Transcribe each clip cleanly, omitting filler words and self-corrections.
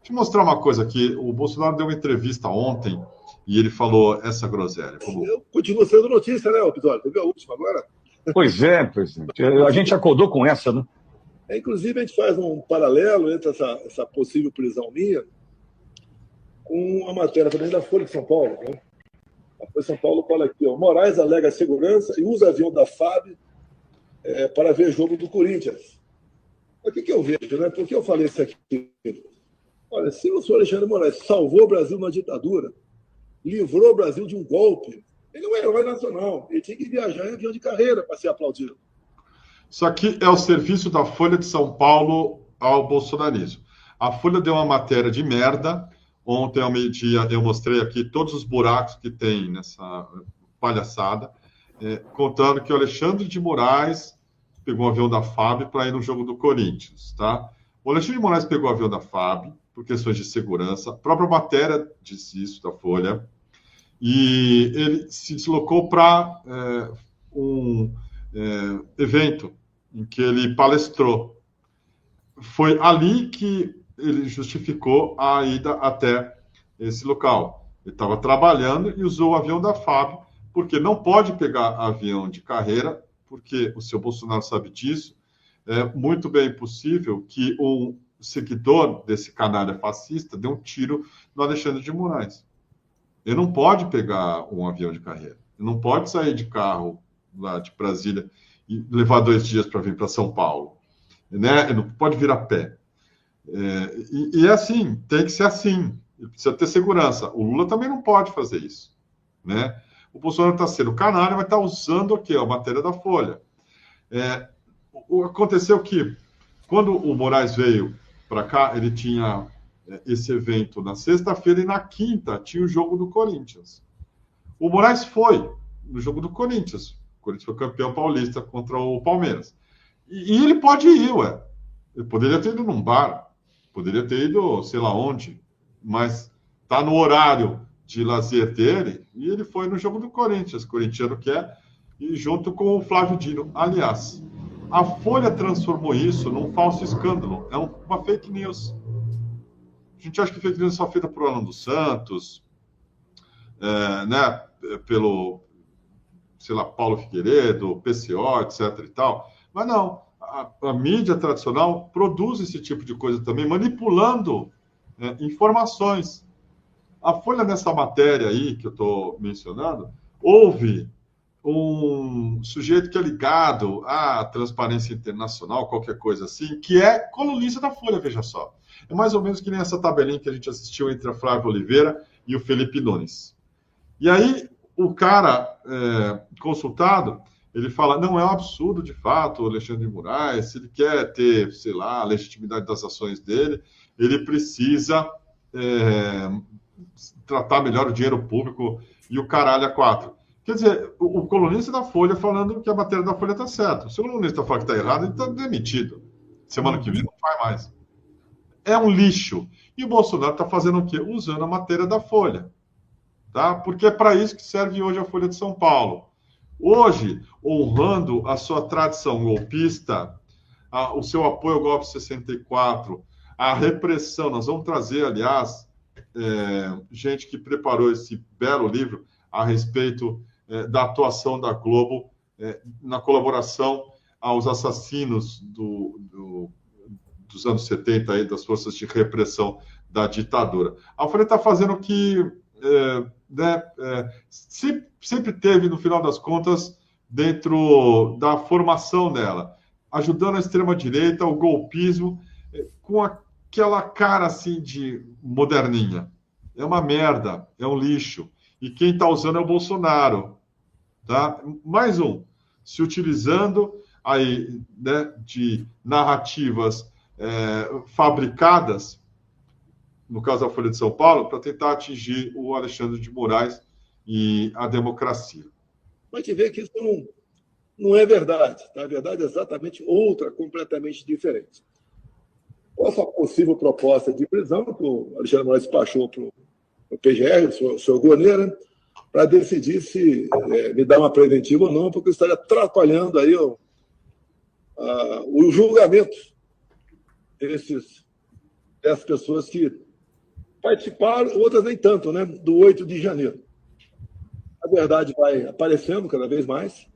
Deixa eu mostrar uma coisa aqui. O Bolsonaro deu uma entrevista ontem e ele falou essa groselha. Continua sendo notícia, né, episódio? Você viu a última agora? Pois é, presidente. A gente acordou com essa, né? Inclusive, a gente faz um paralelo entre essa possível prisão minha com a matéria também da Folha de São Paulo. Né? A Folha de São Paulo fala aqui, ó, Moraes alega segurança e usa avião da FAB para ver jogo do Corinthians. O que eu vejo, né? Por que eu falei isso aqui? Olha, se o senhor Alexandre Moraes salvou o Brasil na ditadura, livrou o Brasil de um golpe, ele é um herói nacional. Ele tinha que viajar em avião de carreira para ser aplaudido. Isso aqui é o serviço da Folha de São Paulo ao bolsonarismo. A Folha deu uma matéria de merda. Ontem, ao meio-dia, eu mostrei aqui todos os buracos que tem nessa palhaçada, contando que o Alexandre de Moraes pegou um avião da FAB para ir no jogo do Corinthians, tá? O Alexandre de Moraes pegou o avião da FAB por questões de segurança. A própria matéria disse isso, da Folha. E ele se deslocou para um evento em que ele palestrou. Foi ali que ele justificou a ida até esse local. Ele estava trabalhando e usou o avião da FAB, porque não pode pegar avião de carreira, porque o seu Bolsonaro sabe disso. É muito bem possível que um seguidor desse canalha fascista dê um tiro no Alexandre de Moraes. Ele não pode pegar um avião de carreira. Ele não pode sair de carro lá de Brasília e levar 2 dias para vir para São Paulo. Né? Ele não pode vir a pé. E é assim, tem que ser assim. Ele precisa ter segurança. O Lula também não pode fazer isso. Né? O Bolsonaro está sendo canalha, mas está usando o quê? A matéria da Folha. Aconteceu que, quando o Moraes veio para cá, ele tinha esse evento na sexta-feira e na quinta tinha o jogo do Corinthians. O Moraes foi no jogo do Corinthians. O Corinthians foi campeão paulista contra o Palmeiras. E ele pode ir, ué. Ele poderia ter ido num bar, poderia ter ido sei lá onde, mas está no horário de lazer dele e ele foi no jogo do Corinthians, corintiano que é, e junto com o Flávio Dino. Aliás, a Folha transformou isso num falso escândalo. É uma fake news. A gente acha que fake news é só feita por Alan dos Santos, né, pelo, sei lá, Paulo Figueiredo, PCO, etc. e tal. Mas não, a mídia tradicional produz esse tipo de coisa também, manipulando informações. A Folha, nessa matéria aí que eu estou mencionando, houve um sujeito que é ligado à Transparência Internacional, qualquer coisa assim, que é colunista da Folha, veja só. É mais ou menos que nem essa tabelinha que a gente assistiu entre a Flávia Oliveira e o Felipe Nunes. E aí, o cara consultado, ele fala, não, é um absurdo, de fato, o Alexandre de Moraes, se ele quer ter, sei lá, a legitimidade das ações dele, ele precisa tratar melhor o dinheiro público e o caralho a 4. Quer dizer, o colunista da Folha falando que a matéria da Folha está certa. Se o colunista fala que está errado, ele está demitido. Semana que vem não vai mais. É um lixo. E o Bolsonaro está fazendo o quê? Usando a matéria da Folha. Tá? Porque é para isso que serve hoje a Folha de São Paulo. Hoje, honrando a sua tradição golpista, o seu apoio ao golpe 64, a repressão. Nós vamos trazer, aliás, gente que preparou esse belo livro a respeito da atuação da Globo na colaboração aos assassinos dos anos 70, aí, das forças de repressão da ditadura. A Folha está fazendo o que sempre teve, no final das contas, dentro da formação dela, ajudando a extrema-direita, o golpismo, com aquela cara assim de moderninha. É uma merda, é um lixo. E quem está usando é o Bolsonaro. Tá? Mais um, se utilizando aí, né, de narrativas fabricadas, no caso da Folha de São Paulo, para tentar atingir o Alexandre de Moraes e a democracia. Mas te vê que isso não é verdade. Tá? A verdade é exatamente outra, completamente diferente. Essa possível proposta de prisão que o Alexandre Moraes despachou para o PGR, o senhor Goneira, para decidir se me dá uma preventiva ou não, porque estaria atrapalhando aí o julgamento dessas pessoas que participaram, outras nem tanto, né? Do 8 de janeiro. A verdade vai aparecendo cada vez mais.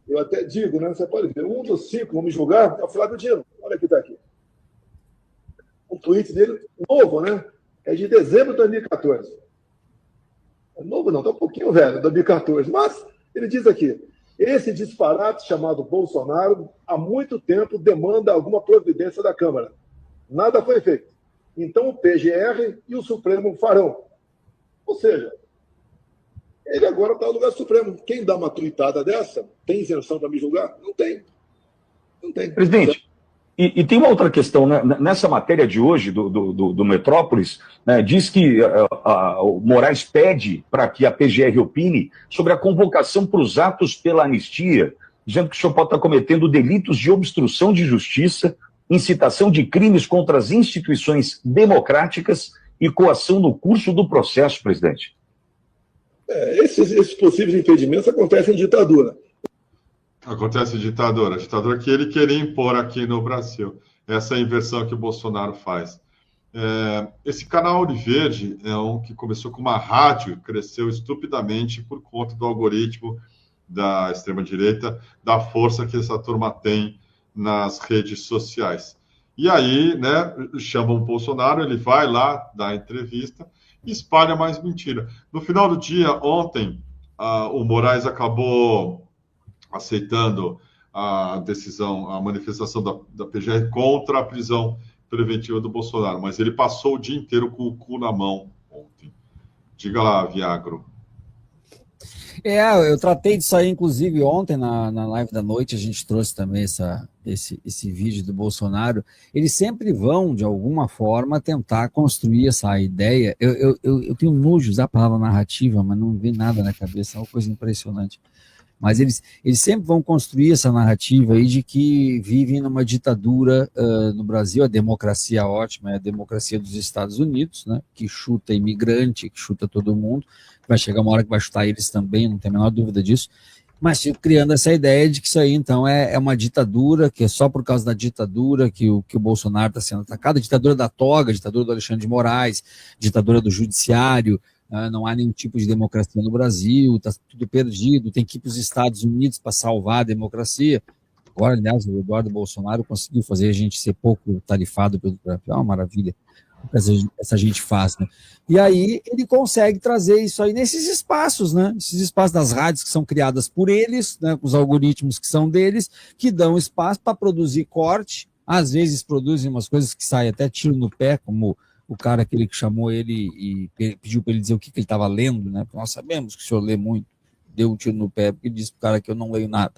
Eu até digo, né? Você pode ver, um dos 5 vão me julgar é o Flávio Dino. Olha que está aqui. Um tweet dele novo, né? É de dezembro de 2014. É novo não, está um pouquinho velho, 2014. Mas ele diz aqui: esse disparate chamado Bolsonaro, há muito tempo demanda alguma providência da Câmara. Nada foi feito. Então o PGR e o Supremo farão. Ou seja, ele agora está no lugar do Supremo. Quem dá uma tuitada dessa, tem isenção para me julgar? Não tem. Não tem. Presidente, e tem uma outra questão, né? Nessa matéria de hoje do Metrópolis, né, diz que o Moraes pede para que a PGR opine sobre a convocação para os atos pela anistia, dizendo que o senhor pode estar cometendo delitos de obstrução de justiça, incitação de crimes contra as instituições democráticas e coação no curso do processo, presidente. Esses possíveis impedimentos acontecem em ditadura. Acontece em ditadura. A ditadura que ele queria impor aqui no Brasil. Essa é a inversão que o Bolsonaro faz. Esse canal Oliverde é um que começou com uma rádio, cresceu estupidamente por conta do algoritmo da extrema-direita, da força que essa turma tem nas redes sociais. E aí, né, chamam o Bolsonaro, ele vai lá, dá a entrevista e espalha mais mentira. No final do dia, ontem, o Moraes acabou aceitando a decisão, a manifestação da PGR contra a prisão preventiva do Bolsonaro, mas ele passou o dia inteiro com o cu na mão ontem. Diga lá, Viagro. Eu tratei disso aí, inclusive, ontem na live da noite, a gente trouxe também esse vídeo do Bolsonaro. Eles sempre vão, de alguma forma, tentar construir essa ideia. Eu tenho nojo de usar a palavra narrativa, mas não vem nada na cabeça, é uma coisa impressionante. Mas eles sempre vão construir essa narrativa aí de que vivem numa ditadura no Brasil. A democracia ótima é a democracia dos Estados Unidos, né, que chuta imigrante, que chuta todo mundo. Vai chegar uma hora que vai chutar eles também, não tem a menor dúvida disso. Mas criando essa ideia de que isso aí, então, é uma ditadura, que é só por causa da ditadura que o Bolsonaro está sendo atacado. A ditadura da toga, a ditadura do Alexandre de Moraes, ditadura do judiciário. Não há nenhum tipo de democracia no Brasil, está tudo perdido, tem que ir para os Estados Unidos para salvar a democracia. Agora, aliás, o Eduardo Bolsonaro conseguiu fazer a gente ser pouco tarifado pelo Trump. É uma maravilha essa gente faz, né? E aí ele consegue trazer isso aí nesses espaços, né? Esses espaços das rádios que são criadas por eles, né? Os algoritmos que são deles, que dão espaço para produzir corte, às vezes produzem umas coisas que saem até tiro no pé, como o cara aquele que chamou ele e pediu para ele dizer o que ele estava lendo, né? Nós sabemos que o senhor lê muito, deu um tiro no pé, porque disse para o cara que eu não leio nada,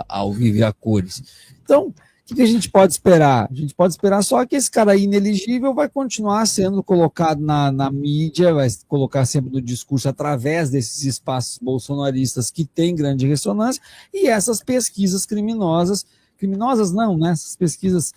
ao vivo e a cores. Então, o que a gente pode esperar? A gente pode esperar só que esse cara inelegível vai continuar sendo colocado na mídia, vai colocar sempre no discurso através desses espaços bolsonaristas que têm grande ressonância, e essas pesquisas criminosas não, né? Essas pesquisas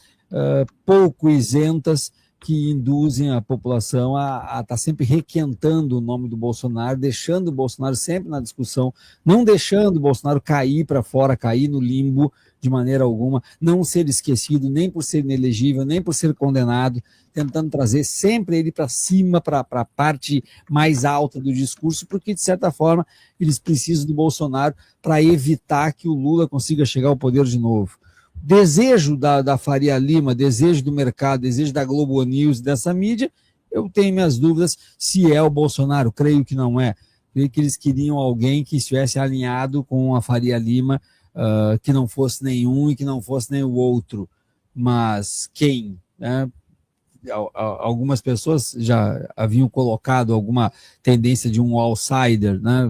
pouco isentas, que induzem a população a estar sempre requentando o nome do Bolsonaro, deixando o Bolsonaro sempre na discussão, não deixando o Bolsonaro cair para fora, cair no limbo de maneira alguma, não ser esquecido nem por ser inelegível, nem por ser condenado, tentando trazer sempre ele para cima, para a parte mais alta do discurso, porque, de certa forma, eles precisam do Bolsonaro para evitar que o Lula consiga chegar ao poder de novo. Desejo da Faria Lima, desejo do mercado, desejo da Globo News, dessa mídia, eu tenho minhas dúvidas se é o Bolsonaro, creio que não é. Creio que eles queriam alguém que estivesse alinhado com a Faria Lima, que não fosse nenhum e que não fosse nem o outro. Mas quem? Né? Algumas pessoas já haviam colocado alguma tendência de um outsider, né?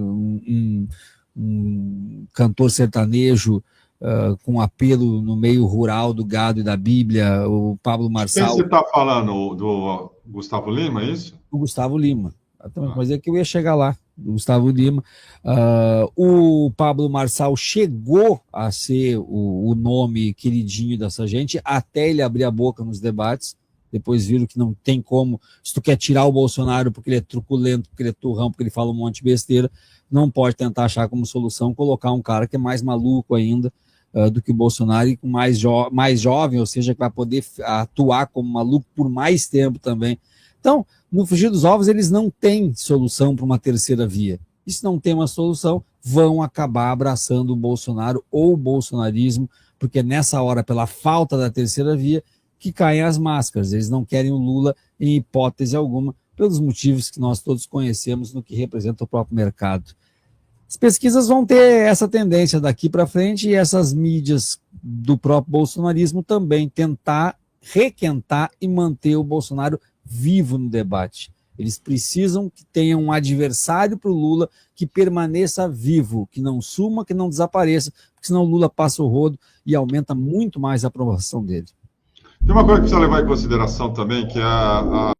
um cantor sertanejo, com apelo no meio rural do gado e da Bíblia, o Pablo Marçal. Quem você está falando? Do Gustavo Lima, é isso? O Gustavo Lima. Mas é que eu ia chegar lá, do Gustavo Lima. O Pablo Marçal chegou a ser o nome queridinho dessa gente, até ele abrir a boca nos debates. Depois viram que não tem como, se tu quer tirar o Bolsonaro porque ele é truculento, porque ele é turrão, porque ele fala um monte de besteira, não pode tentar achar como solução colocar um cara que é mais maluco ainda do que o Bolsonaro e com mais jovem, ou seja, que vai poder atuar como maluco por mais tempo também Então, no frigir dos ovos, eles não têm solução para uma terceira via. E se não tem uma solução, vão acabar abraçando o Bolsonaro ou o bolsonarismo, porque nessa hora, pela falta da terceira via, que caem as máscaras. Eles não querem o Lula em hipótese alguma, pelos motivos que nós todos conhecemos no que representa o próprio mercado. As pesquisas vão ter essa tendência daqui para frente e essas mídias do próprio bolsonarismo também tentar requentar e manter o Bolsonaro vivo no debate. Eles precisam que tenha um adversário para o Lula que permaneça vivo, que não suma, que não desapareça, porque senão o Lula passa o rodo e aumenta muito mais a aprovação dele. Tem uma coisa que precisa levar em consideração também, que é a